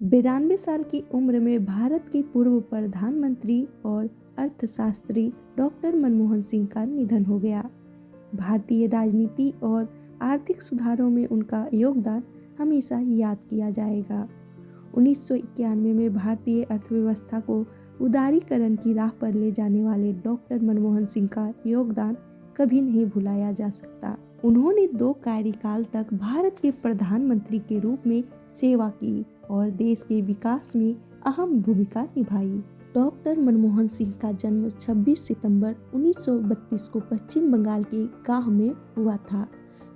92 साल की उम्र में भारत के पूर्व प्रधानमंत्री और अर्थशास्त्री डॉक्टर मनमोहन सिंह का निधन हो गया। भारतीय राजनीति और आर्थिक सुधारों में उनका योगदान हमेशा याद किया जाएगा। 1991 में भारतीय अर्थव्यवस्था को उदारीकरण की राह पर ले जाने वाले डॉक्टर मनमोहन सिंह का योगदान कभी नहीं भुलाया जा सकता। उन्होंने 2 कार्यकाल तक भारत के प्रधानमंत्री के रूप में सेवा की और देश के विकास में अहम भूमिका निभाई। डॉक्टर मनमोहन सिंह का जन्म 26 सितंबर 1932 को पश्चिम बंगाल के गांव में हुआ था,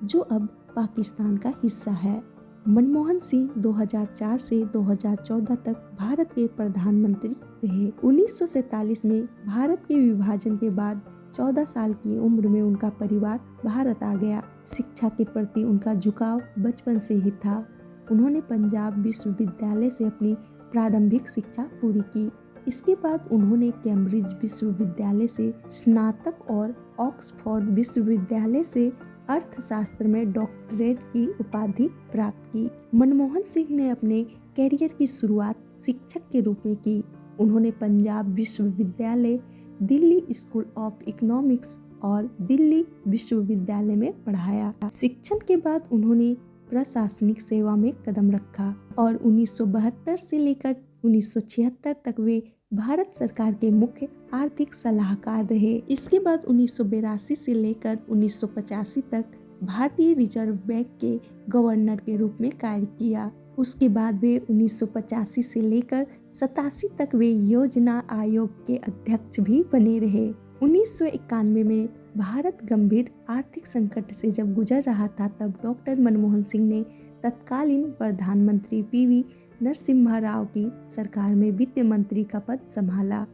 जो अब पाकिस्तान का हिस्सा है। मनमोहन सिंह 2004 से 2014 तक भारत के प्रधानमंत्री रहे। 1947 में भारत के विभाजन के बाद 14 साल की उम्र में उनका परिवार भारत आ गया। शिक्षा के प्रति उनका झुकाव बचपन से ही था। उन्होंने पंजाब विश्वविद्यालय से अपनी प्रारंभिक शिक्षा पूरी की। इसके बाद उन्होंने कैम्ब्रिज विश्वविद्यालय से स्नातक और ऑक्सफोर्ड विश्वविद्यालय से अर्थशास्त्र में डॉक्टरेट की उपाधि प्राप्त की। मनमोहन सिंह ने अपने कैरियर की शुरुआत शिक्षक के रूप में की। उन्होंने पंजाब विश्वविद्यालय, दिल्ली स्कूल ऑफ इकोनॉमिक्स और दिल्ली विश्वविद्यालय में पढ़ाया। शिक्षण के बाद उन्होंने प्रशासनिक सेवा में कदम रखा और 1972 से लेकर 1976 तक वे भारत सरकार के मुख्य आर्थिक सलाहकार रहे। इसके बाद 1982 से लेकर 1985 तक भारतीय रिजर्व बैंक के गवर्नर के रूप में कार्य किया। उसके बाद वे 1985 से लेकर 87 तक वे योजना आयोग के अध्यक्ष भी बने रहे। 1991 में भारत गंभीर आर्थिक संकट से जब गुजर रहा था, तब डॉक्टर मनमोहन सिंह ने तत्कालीन प्रधानमंत्री पीवी नरसिम्हा राव की सरकार में वित्त मंत्री का पद संभाला।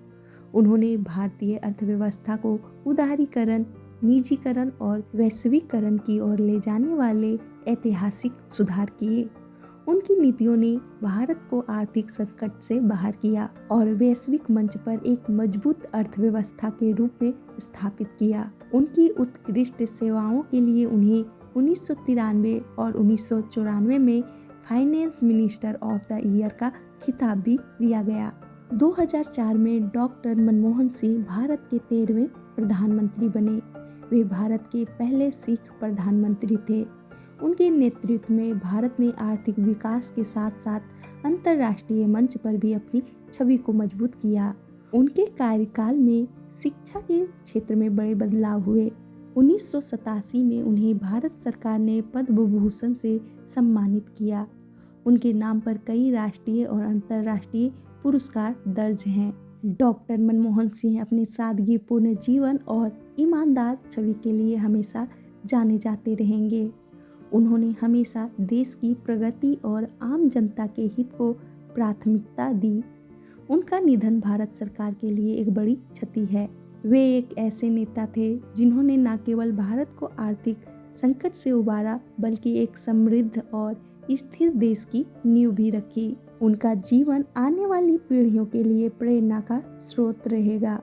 उन्होंने भारतीय अर्थव्यवस्था को उदारीकरण, निजीकरण और वैश्वीकरण की ओर ले जाने वाले ऐतिहासिक सुधार किए। उनकी नीतियों ने भारत को आर्थिक संकट से बाहर किया और वैश्विक मंच पर एक मजबूत अर्थव्यवस्था के रूप में स्थापित किया। उनकी उत्कृष्ट सेवाओं के लिए उन्हें 1993 और 1994 में finance minister of the year का खिताब भी दिया गया। 2004 में डॉक्टर मनमोहन सिंह भारत के 13वें प्रधानमंत्री बने। वे भारत के पहले सिख प्रधानमंत्री थे। उनके नेतृत्व में भारत ने आर्थिक विकास के साथ साथ अंतर्राष्ट्रीय मंच पर भी अपनी छवि को मजबूत किया। उनके कार्यकाल में शिक्षा के क्षेत्र में बड़े बदलाव हुए। 1987 में उन्हें भारत सरकार ने पद्म भूषण से सम्मानित किया। उनके नाम पर कई राष्ट्रीय और अंतर्राष्ट्रीय पुरस्कार दर्ज हैं। डॉक्टर मनमोहन सिंह अपने सादगीपूर्ण जीवन और ईमानदार छवि के लिए हमेशा जाने जाते रहेंगे। उन्होंने हमेशा देश की प्रगति और आम जनता के हित को प्राथमिकता दी। उनका निधन भारत सरकार के लिए एक बड़ी क्षति है। वे एक ऐसे नेता थे जिन्होंने न केवल भारत को आर्थिक संकट से उबारा, बल्कि एक समृद्ध और स्थिर देश की नींव भी रखी। उनका जीवन आने वाली पीढ़ियों के लिए प्रेरणा का स्रोत रहेगा।